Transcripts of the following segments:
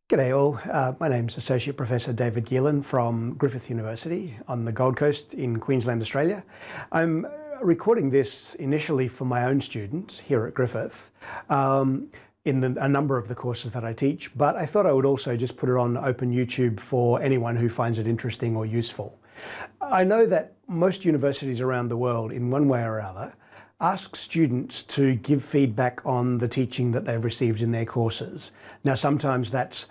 G'day all, my name's Associate Professor David Geelan from Griffith University on the Gold Coast in Queensland, Australia. I'm recording this initially for my own students here at Griffith in a number of the courses that I teach, but I thought I would also just put it on open YouTube for anyone who finds it interesting or useful. I know that most universities around the world, in one way or other, ask students to give feedback on the teaching that they've received in their courses. Now, sometimes that's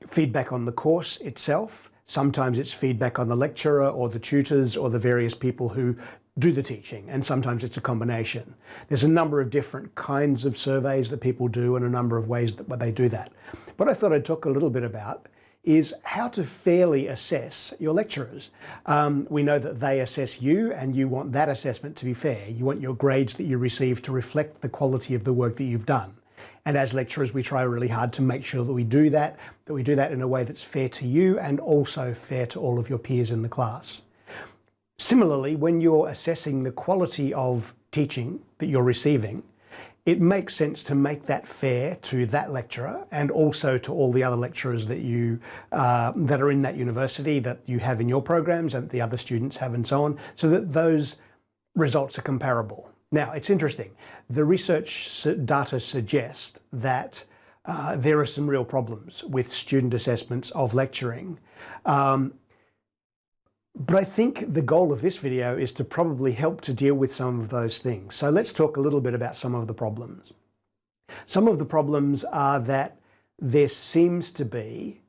feedback on the course itself, sometimes it's feedback on the lecturer or the tutors or the various people who do the teaching, and sometimes it's a combination. There's a number of different kinds of surveys that people do and a number of ways that they do that. What I thought I'd talk a little bit about is how to fairly assess your lecturers. We know that they assess you, and you want that assessment to be fair. You want your grades that you receive to reflect the quality of the work that you've done. And as lecturers, we try really hard to make sure that we do that in a way that's fair to you and also fair to all of your peers in the class. Similarly, when you're assessing the quality of teaching that you're receiving, it makes sense to make that fair to that lecturer and also to all the other lecturers that that are in that university that you have in your programs and the other students have and so on, so that those results are comparable. Now, it's interesting. The research data suggest that there are some real problems with student assessments of lecturing. But I think the goal of this video is to probably help to deal with some of those things. So let's talk a little bit about some of the problems. Some of the problems are that there seems to be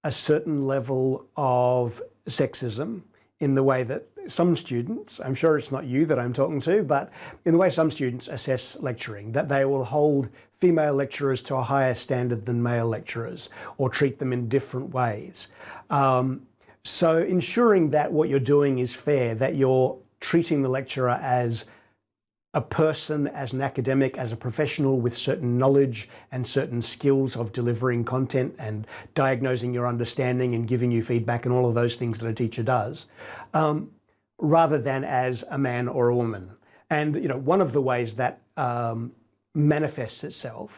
a certain level of sexism in the way that some students, I'm sure it's not you that I'm talking to, but in the way some students assess lecturing, that they will hold female lecturers to a higher standard than male lecturers or treat them in different ways. So ensuring that what you're doing is fair, that you're treating the lecturer as a person, as an academic, as a professional with certain knowledge and certain skills of delivering content and diagnosing your understanding and giving you feedback and all of those things that a teacher does, rather than as a man or a woman. And one of the ways that manifests itself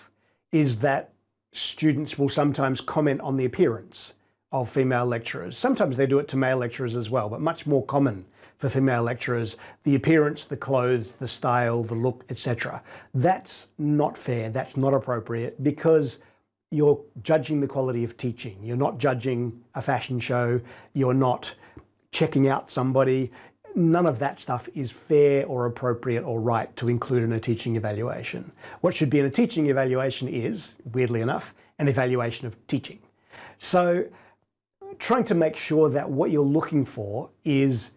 is that students will sometimes comment on the appearance of female lecturers. Sometimes they do it to male lecturers as well, but much more common for female lecturers, the appearance, the clothes, the style, the look, etc. That's not fair, that's not appropriate, because you're judging the quality of teaching. You're not judging a fashion show, you're not checking out somebody. None of that stuff is fair or appropriate or right to include in a teaching evaluation. What should be in a teaching evaluation is, weirdly enough, an evaluation of teaching. So trying to make sure that what you're looking for is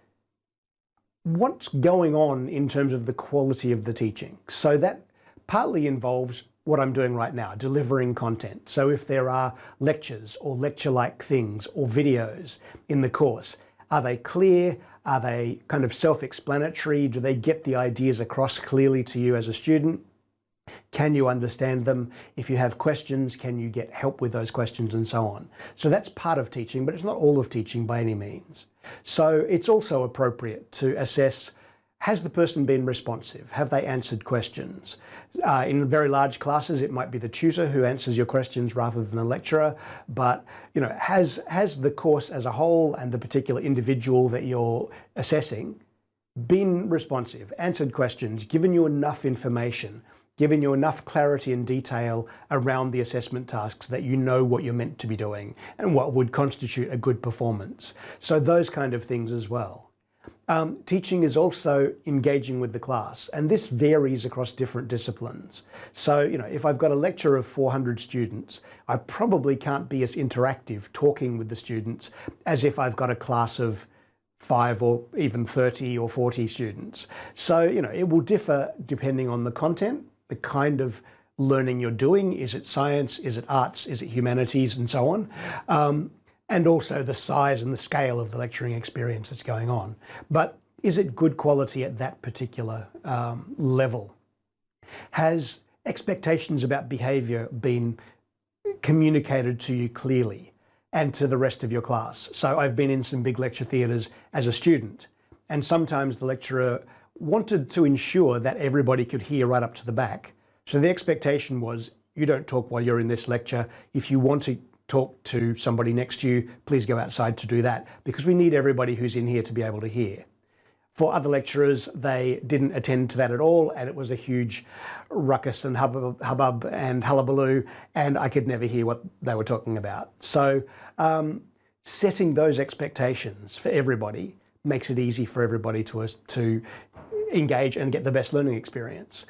what's going on in terms of the quality of the teaching. So that partly involves what I'm doing right now, delivering content. So if there are lectures or lecture-like things or videos in the course, are they clear? Are they kind of self-explanatory? Do they get the ideas across clearly to you as a student? Can you understand them? If you have questions, can you get help with those questions and so on? So that's part of teaching, but it's not all of teaching by any means. So it's also appropriate to assess, has the person been responsive? Have they answered questions? In very large classes, it might be the tutor who answers your questions rather than the lecturer, but has the course as a whole and the particular individual that you're assessing been responsive, answered questions, given you enough information, giving you enough clarity and detail around the assessment tasks that you know what you're meant to be doing and what would constitute a good performance. So those kind of things as well. Teaching is also engaging with the class, and this varies across different disciplines. So, if I've got a lecture of 400 students, I probably can't be as interactive talking with the students as if I've got a class of 5 or even 30 or 40 students. So, it will differ depending on the content, the kind of learning you're doing. Is it science? Is it arts? Is it humanities? And so on. And also the size and the scale of the lecturing experience that's going on. But is it good quality at that particular level? Has expectations about behavior been communicated to you clearly and to the rest of your class? So I've been in some big lecture theatres as a student, and sometimes the lecturer wanted to ensure that everybody could hear right up to the back. So the expectation was, you don't talk while you're in this lecture. If you want to talk to somebody next to you, please go outside to do that, because we need everybody who's in here to be able to hear. For other lecturers, they didn't attend to that at all, and it was a huge ruckus and hubbub and hullabaloo, and I could never hear what they were talking about. So setting those expectations for everybody makes it easy for everybody to engage and get the best learning experience.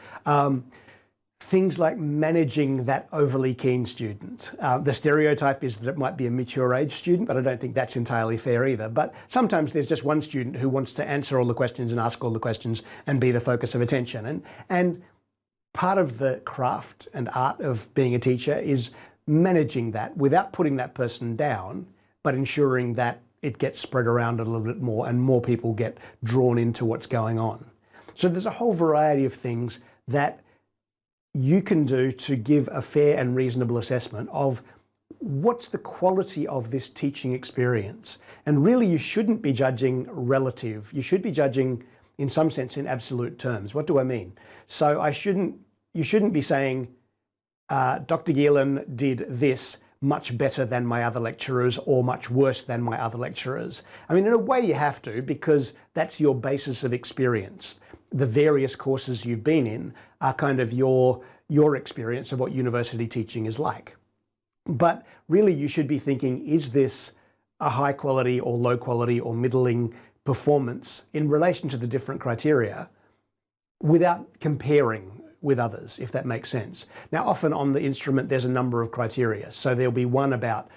Things like managing that overly keen student. The stereotype is that it might be a mature age student, but I don't think that's entirely fair either. But sometimes there's just one student who wants to answer all the questions and ask all the questions and be the focus of attention. And part of the craft and art of being a teacher is managing that without putting that person down, but ensuring that it gets spread around a little bit more and more people get drawn into what's going on. So there's a whole variety of things that you can do to give a fair and reasonable assessment of what's the quality of this teaching experience. And really, you shouldn't be judging relative. You should be judging, in some sense, in absolute terms. What do I mean? So you shouldn't be saying, Dr. Geelan did this much better than my other lecturers or much worse than my other lecturers. I mean, in a way you have to, because that's your basis of experience. The various courses you've been in are kind of your experience of what university teaching is like. But really you should be thinking, is this a high quality or low quality or middling performance in relation to the different criteria without comparing with others, if that makes sense. Now, often on the instrument, there's a number of criteria. So there'll be one about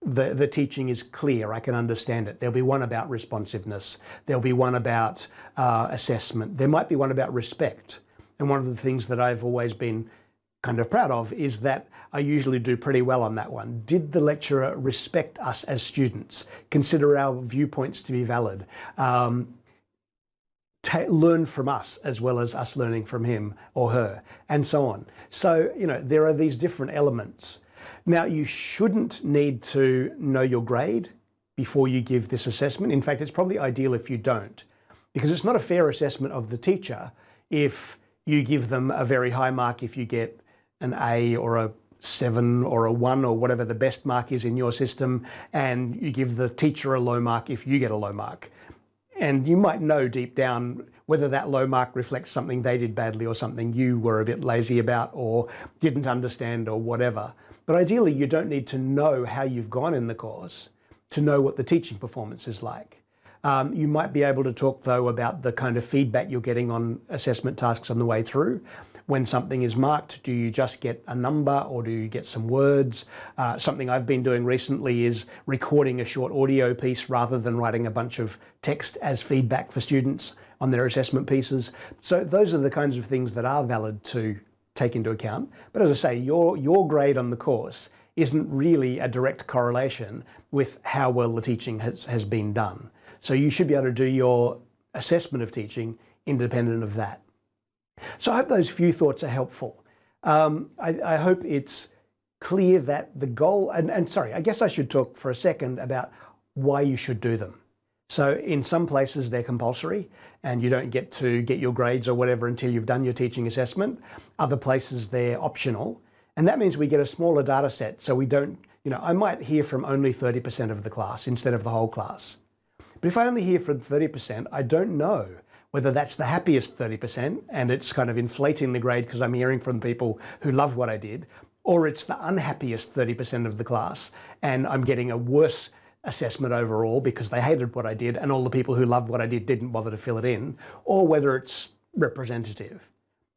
the teaching is clear, I can understand it. There'll be one about responsiveness. There'll be one about assessment. There might be one about respect. And one of the things that I've always been kind of proud of is that I usually do pretty well on that one. Did the lecturer respect us as students? Consider our viewpoints to be valid? Learn from us as well as us learning from him or her, and so on. So, there are these different elements. Now, you shouldn't need to know your grade before you give this assessment. In fact, it's probably ideal if you don't, because it's not a fair assessment of the teacher if you give them a very high mark if you get an A or a 7 or a 1 or whatever the best mark is in your system, and you give the teacher a low mark if you get a low mark. And you might know deep down whether that low mark reflects something they did badly or something you were a bit lazy about or didn't understand or whatever. But ideally, you don't need to know how you've gone in the course to know what the teaching performance is like. You might be able to talk, though, about the kind of feedback you're getting on assessment tasks on the way through. When something is marked, do you just get a number or do you get some words? Something I've been doing recently is recording a short audio piece rather than writing a bunch of text as feedback for students on their assessment pieces. So those are the kinds of things that are valid to take into account. But as I say, your grade on the course isn't really a direct correlation with how well the teaching has been done. So you should be able to do your assessment of teaching independent of that. So I hope those few thoughts are helpful. I hope it's clear that the goal, and sorry, I guess I should talk for a second about why you should do them. So in some places they're compulsory and you don't get to get your grades or whatever until you've done your teaching assessment. Other places they're optional. And that means we get a smaller data set. So we don't, I might hear from only 30% of the class instead of the whole class. But if I only hear from 30%, I don't know whether that's the happiest 30% and it's kind of inflating the grade because I'm hearing from people who loved what I did, or it's the unhappiest 30% of the class and I'm getting a worse assessment overall because they hated what I did and all the people who loved what I did didn't bother to fill it in, or whether it's representative.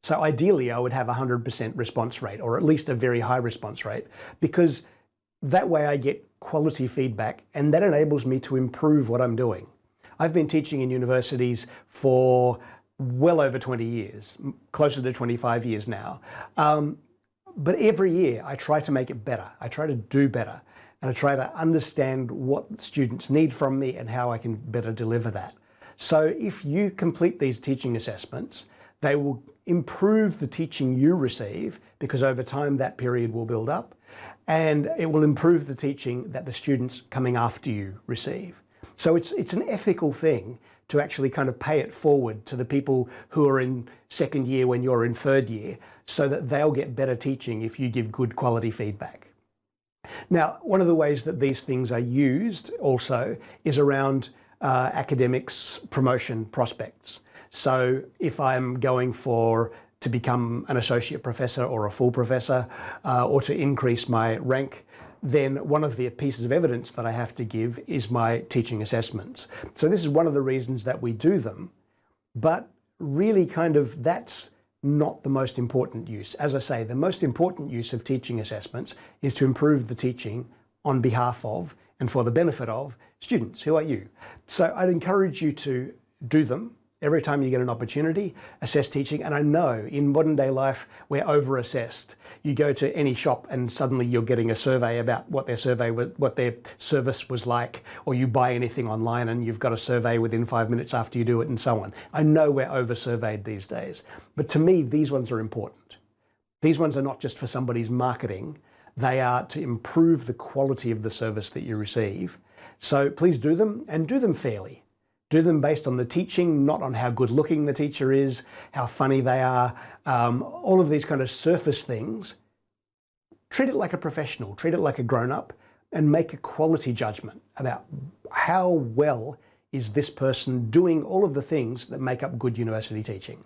So ideally I would have 100% response rate, or at least a very high response rate, because that way I get quality feedback and that enables me to improve what I'm doing. I've been teaching in universities for well over 20 years, closer to 25 years now. But every year I try to make it better. I try to do better. And I try to understand what students need from me and how I can better deliver that. So if you complete these teaching assessments, they will improve the teaching you receive, because over time that period will build up, and it will improve the teaching that the students coming after you receive. So it's an ethical thing to actually kind of pay it forward to the people who are in second year when you're in third year, so that they'll get better teaching if you give good quality feedback. Now, one of the ways that these things are used also is around academics promotion prospects. So if I'm going to become an associate professor or a full professor, or to increase my rank, then one of the pieces of evidence that I have to give is my teaching assessments. So this is one of the reasons that we do them, but really that's not the most important use. As I say, the most important use of teaching assessments is to improve the teaching on behalf of and for the benefit of students who are you. So I'd encourage you to do them every time you get an opportunity. Assess teaching. And I know in modern day life we're over-assessed. You go to any shop and suddenly you're getting a survey about what their service was like, or you buy anything online and you've got a survey within 5 minutes after you do it, and so on. I know we're over-surveyed these days, but to me these ones are important. These ones are not just for somebody's marketing, they are to improve the quality of the service that you receive. So please do them, and do them fairly. Do them based on the teaching, not on how good looking the teacher is, how funny they are, all of these kind of surface things. Treat it like a professional, treat it like a grown-up, and make a quality judgment about how well is this person doing all of the things that make up good university teaching.